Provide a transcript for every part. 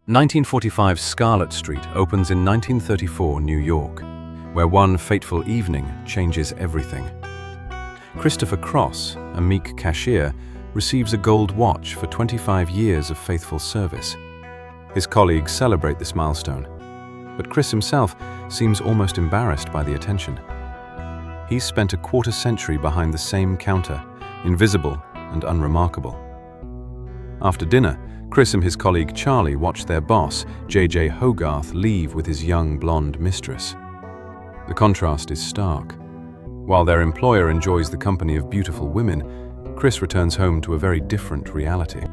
1945's Scarlett Street opens in 1934 New York, where one fateful evening changes everything. Christopher Cross, a meek cashier, receives a gold watch for 25 years of faithful service. His colleagues celebrate this milestone, but Chris himself seems almost embarrassed by the attention. He's spent a quarter century behind the same counter, invisible and unremarkable. After dinner, Chris and his colleague Charlie watch their boss, J.J. Hogarth, leave with his young blonde mistress. The contrast is stark. While their employer enjoys the company of beautiful women, Chris returns home to a very different reality.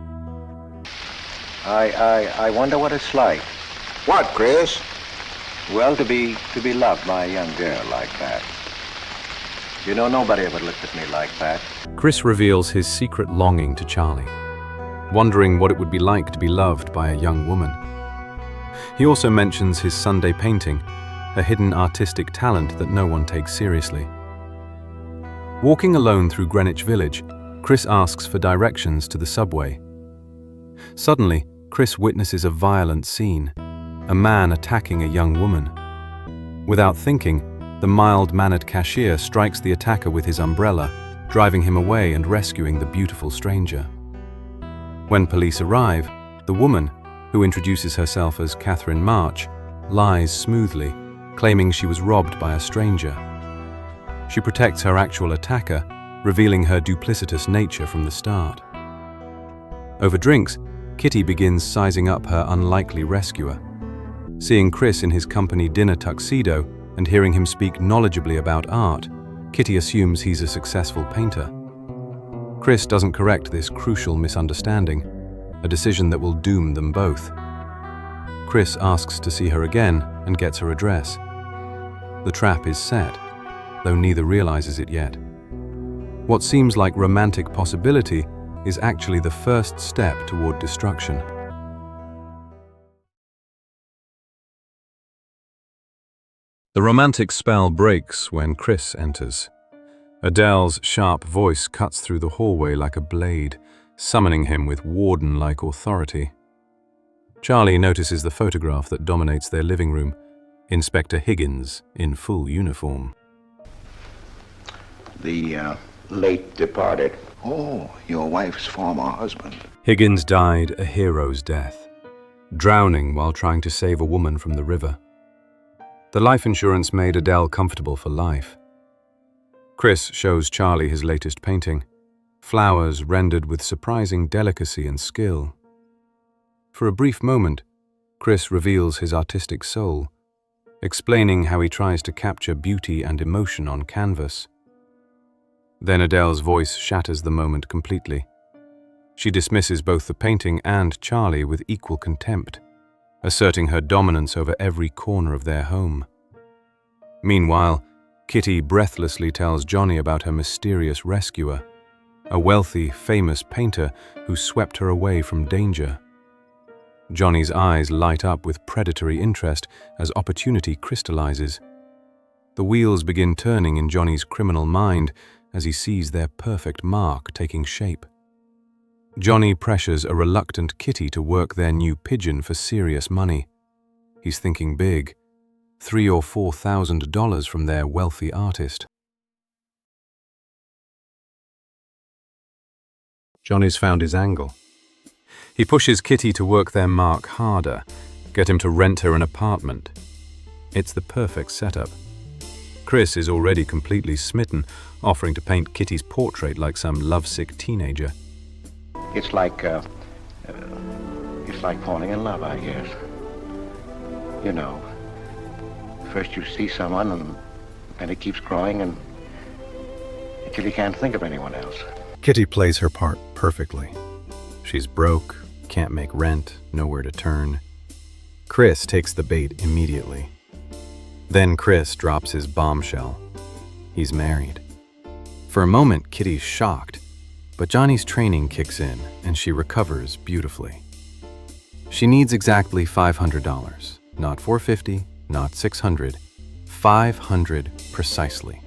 I wonder what it's like. What, Chris? Well, to be loved by a young girl like that. You know, nobody ever looked at me like that. Chris reveals his secret longing to Charlie, wondering what it would be like to be loved by a young woman. He also mentions his Sunday painting, a hidden artistic talent that no one takes seriously. Walking alone through Greenwich Village, Chris asks for directions to the subway. Suddenly, Chris witnesses a violent scene, a man attacking a young woman. Without thinking, the mild-mannered cashier strikes the attacker with his umbrella, driving him away and rescuing the beautiful stranger. When police arrive, the woman, who introduces herself as Catherine March, lies smoothly, claiming she was robbed by a stranger. She protects her actual attacker, revealing her duplicitous nature from the start. Over drinks, Kitty begins sizing up her unlikely rescuer. Seeing Chris in his company dinner tuxedo and hearing him speak knowledgeably about art, Kitty assumes he's a successful painter. Chris doesn't correct this crucial misunderstanding, a decision that will doom them both. Chris asks to see her again and gets her address. The trap is set, though neither realizes it yet. What seems like romantic possibility is actually the first step toward destruction. The romantic spell breaks when Chris enters. Adele's sharp voice cuts through the hallway like a blade, summoning him with warden-like authority. Charlie notices the photograph that dominates their living room, Inspector Higgins in full uniform. The late departed. Oh, your wife's former husband. Higgins died a hero's death, drowning while trying to save a woman from the river. The life insurance made Adele comfortable for life. Chris shows Charlie his latest painting, flowers rendered with surprising delicacy and skill. For a brief moment, Chris reveals his artistic soul, explaining how he tries to capture beauty and emotion on canvas. Then Adele's voice shatters the moment completely. She dismisses both the painting and Charlie with equal contempt, asserting her dominance over every corner of their home. Meanwhile, Kitty breathlessly tells Johnny about her mysterious rescuer, a wealthy, famous painter who swept her away from danger. Johnny's eyes light up with predatory interest as opportunity crystallizes. The wheels begin turning in Johnny's criminal mind as he sees their perfect mark taking shape. Johnny pressures a reluctant Kitty to work their new pigeon for serious money. He's thinking big, $3,000 or $4,000 from their wealthy artist. Johnny's found his angle. He pushes Kitty to work their mark harder, get him to rent her an apartment. It's the perfect setup. Chris is already completely smitten, offering to paint Kitty's portrait like some lovesick teenager. It's like falling in love, I guess. You know, first you see someone and then it keeps growing until you can't think of anyone else. Kitty plays her part perfectly. She's broke, can't make rent, nowhere to turn. Chris takes the bait immediately. Then Chris drops his bombshell. He's married. For a moment, Kitty's shocked, but Johnny's training kicks in and she recovers beautifully. She needs exactly $500, not $450, not $600, $500 precisely.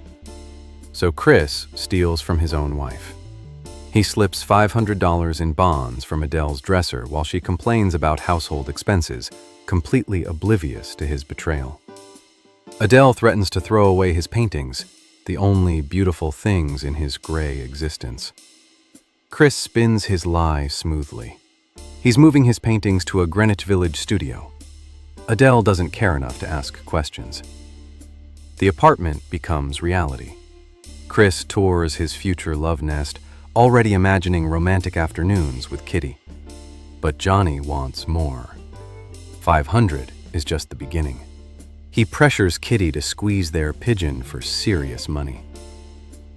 So Chris steals from his own wife. He slips $500 in bonds from Adele's dresser while she complains about household expenses, completely oblivious to his betrayal. Adele threatens to throw away his paintings, the only beautiful things in his gray existence. Chris spins his lie smoothly. He's moving his paintings to a Greenwich Village studio. Adele doesn't care enough to ask questions. The apartment becomes reality. Chris tours his future love nest, already imagining romantic afternoons with Kitty. But Johnny wants more. 500 is just the beginning. He pressures Kitty to squeeze their pigeon for serious money.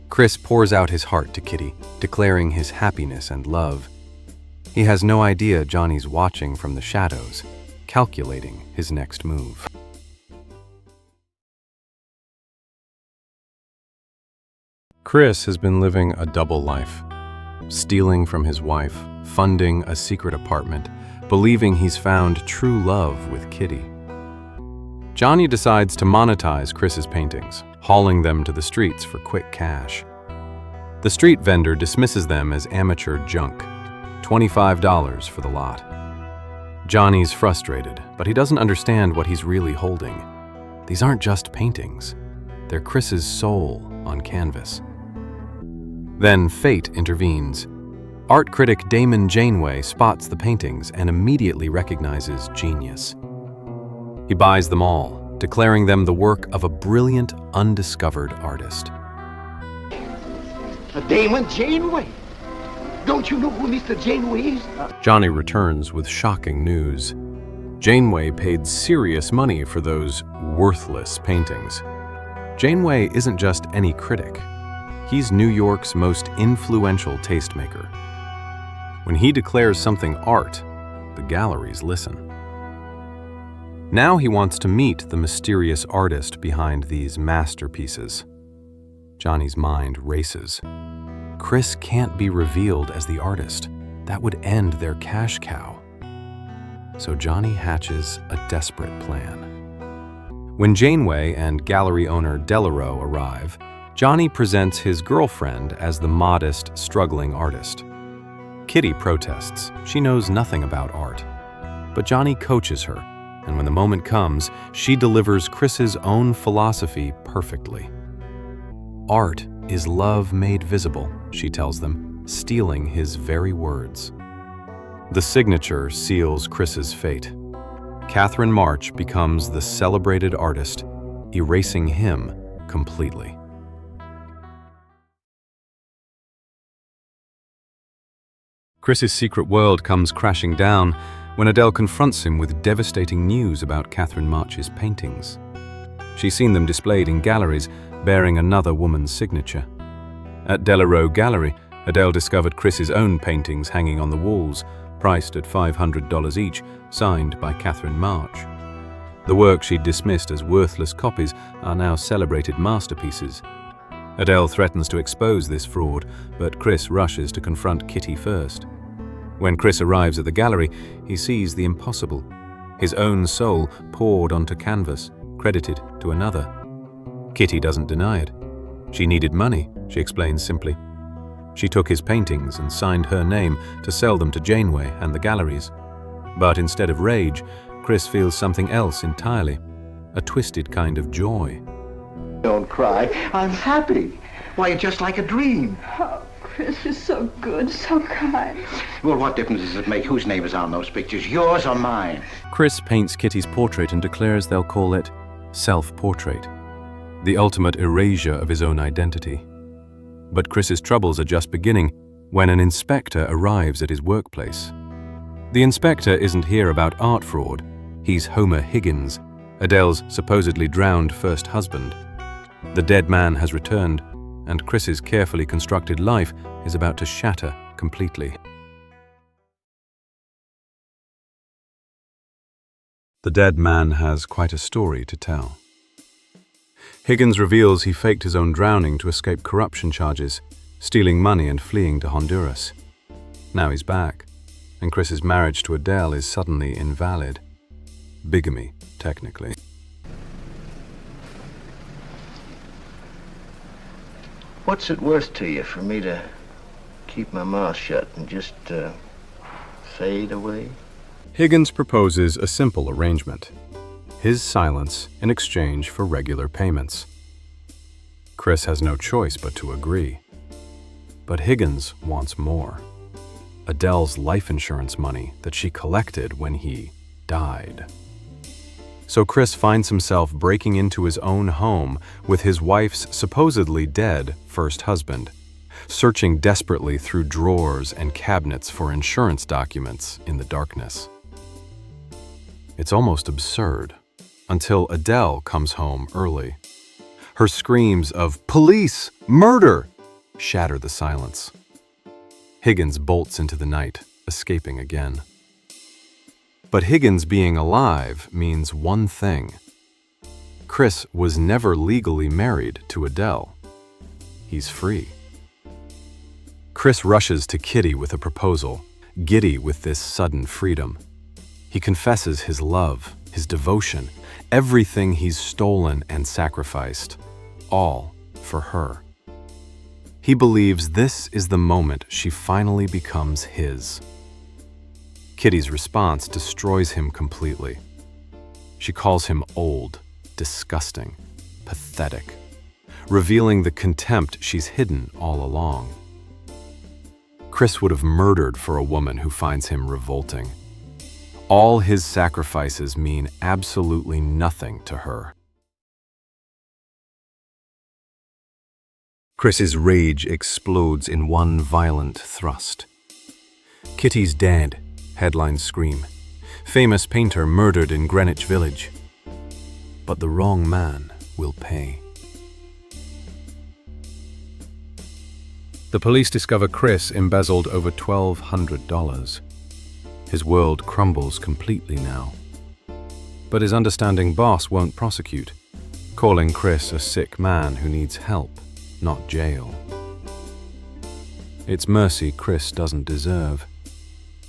Chris pours out his heart to Kitty, declaring his happiness and love. He has no idea Johnny's watching from the shadows, calculating his next move. Chris has been living a double life, stealing from his wife, funding a secret apartment, believing he's found true love with Kitty. Johnny decides to monetize Chris's paintings, hauling them to the streets for quick cash. The street vendor dismisses them as amateur junk, $25 for the lot. Johnny's frustrated, but he doesn't understand what he's really holding. These aren't just paintings. They're Chris's soul on canvas. Then fate intervenes. Art critic Damon Janeway spots the paintings and immediately recognizes genius. He buys them all, declaring them the work of a brilliant, undiscovered artist. Damon Janeway? Don't you know who Mr. Janeway is? Johnny returns with shocking news. Janeway paid serious money for those worthless paintings. Janeway isn't just any critic. He's New York's most influential tastemaker. When he declares something art, the galleries listen. Now he wants to meet the mysterious artist behind these masterpieces. Johnny's mind races. Chris can't be revealed as the artist. That would end their cash cow. So Johnny hatches a desperate plan. When Janeway and gallery owner Delarue arrive, Johnny presents his girlfriend as the modest, struggling artist. Kitty protests. She knows nothing about art. But Johnny coaches her, and when the moment comes, she delivers Chris's own philosophy perfectly. Art is love made visible, she tells them, stealing his very words. The signature seals Chris's fate. Catherine March becomes the celebrated artist, erasing him completely. Chris's secret world comes crashing down when Adele confronts him with devastating news about Catherine March's paintings. She's seen them displayed in galleries bearing another woman's signature. At Delarue Gallery, Adele discovered Chris's own paintings hanging on the walls, priced at $500 each, signed by Catherine March. The work she'd dismissed as worthless copies are now celebrated masterpieces. Adele threatens to expose this fraud, but Chris rushes to confront Kitty first. When Chris arrives at the gallery, he sees the impossible. His own soul poured onto canvas, credited to another. Kitty doesn't deny it. She needed money, she explains simply. She took his paintings and signed her name to sell them to Janeway and the galleries. But instead of rage, Chris feels something else entirely, a twisted kind of joy. Don't cry. I'm happy. Why, it's just like a dream. Oh, Chris is so good, so kind. Well, what difference does it make whose name is on those pictures, yours or mine? Chris paints Kitty's portrait and declares they'll call it self-portrait, the ultimate erasure of his own identity. But Chris's troubles are just beginning when an inspector arrives at his workplace. The inspector isn't here about art fraud. He's Homer Higgins, Adele's supposedly drowned first husband. The dead man has returned, and Chris's carefully constructed life is about to shatter completely. The dead man has quite a story to tell. Higgins reveals he faked his own drowning to escape corruption charges, stealing money and fleeing to Honduras. Now he's back, and Chris's marriage to Adele is suddenly invalid. Bigamy, technically. What's it worth to you for me to keep my mouth shut and just fade away? Higgins proposes a simple arrangement: his silence in exchange for regular payments. Chris has no choice but to agree. But Higgins wants more: Adele's life insurance money that she collected when he died. So Chris finds himself breaking into his own home with his wife's supposedly dead first husband, searching desperately through drawers and cabinets for insurance documents in the darkness. It's almost absurd, until Adele comes home early. Her screams of "Police! Murder!" shatter the silence. Higgins bolts into the night, escaping again. But Higgins being alive means one thing: Chris was never legally married to Adele. He's free. Chris rushes to Kitty with a proposal, giddy with this sudden freedom. He confesses his love, his devotion, everything he's stolen and sacrificed, all for her. He believes this is the moment she finally becomes his. Kitty's response destroys him completely. She calls him old, disgusting, pathetic, revealing the contempt she's hidden all along. Chris would have murdered for a woman who finds him revolting. All his sacrifices mean absolutely nothing to her. Chris's rage explodes in one violent thrust. Kitty's dead, headlines scream. Famous painter murdered in Greenwich Village. But the wrong man will pay. The police discover Chris embezzled over $1,200. His world crumbles completely now. But his understanding boss won't prosecute, calling Chris a sick man who needs help, not jail. It's mercy Chris doesn't deserve,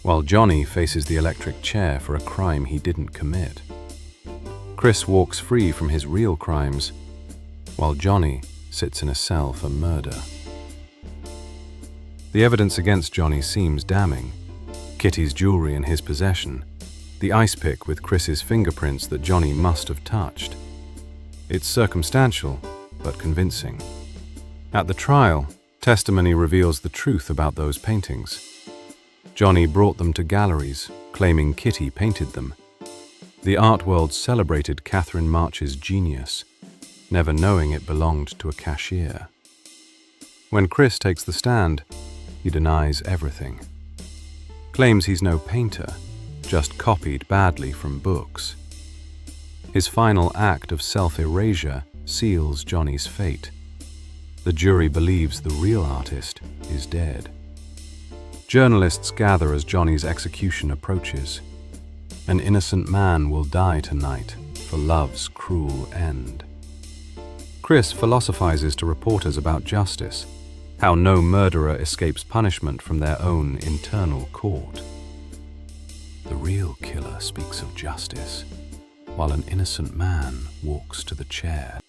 while Johnny faces the electric chair for a crime he didn't commit. Chris walks free from his real crimes, while Johnny sits in a cell for murder. The evidence against Johnny seems damning. Kitty's jewelry in his possession, the ice pick with Chris's fingerprints that Johnny must have touched. It's circumstantial, but convincing. At the trial, testimony reveals the truth about those paintings. Johnny brought them to galleries, claiming Kitty painted them. The art world celebrated Catherine March's genius, never knowing it belonged to a cashier. When Chris takes the stand, he denies everything. Claims he's no painter, just copied badly from books. His final act of self-erasure seals Johnny's fate. The jury believes the real artist is dead. Journalists gather as Johnny's execution approaches. An innocent man will die tonight for love's cruel end. Chris philosophizes to reporters about justice, how no murderer escapes punishment from their own internal court. The real killer speaks of justice, while an innocent man walks to the chair.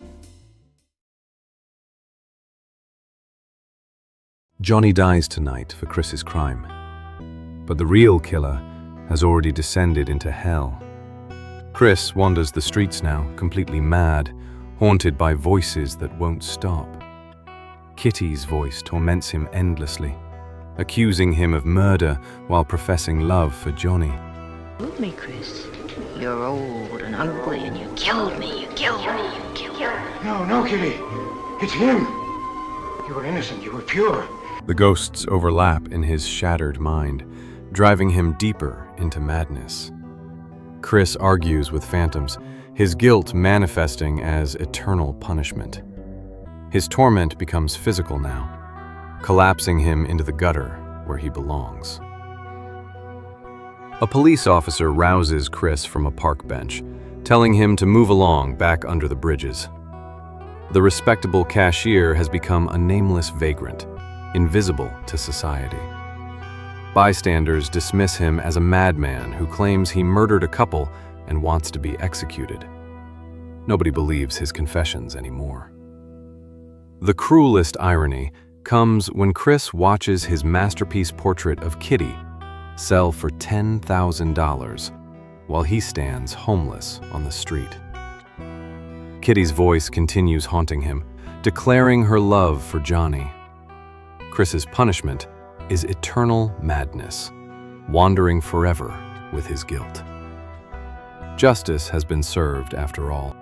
Johnny dies tonight for Chris's crime, but the real killer has already descended into hell. Chris wanders the streets now, completely mad, haunted by voices that won't stop. Kitty's voice torments him endlessly, accusing him of murder while professing love for Johnny. You killed me, Chris. You're old and ugly and you killed me, you killed me, you killed me. No, Kitty. It's him. You were innocent. You were pure. The ghosts overlap in his shattered mind, driving him deeper into madness. Chris argues with phantoms, his guilt manifesting as eternal punishment. His torment becomes physical now, collapsing him into the gutter where he belongs. A police officer rouses Chris from a park bench, telling him to move along back under the bridges. The respectable cashier has become a nameless vagrant, invisible to society. Bystanders dismiss him as a madman who claims he murdered a couple and wants to be executed. Nobody believes his confessions anymore. The cruelest irony, comes when Chris watches his masterpiece portrait of Kitty sell for $10,000 while he stands homeless on the street. Kitty's voice continues haunting him, declaring her love for Johnny. Chris's punishment is eternal madness, wandering forever with his guilt. Justice has been served after all.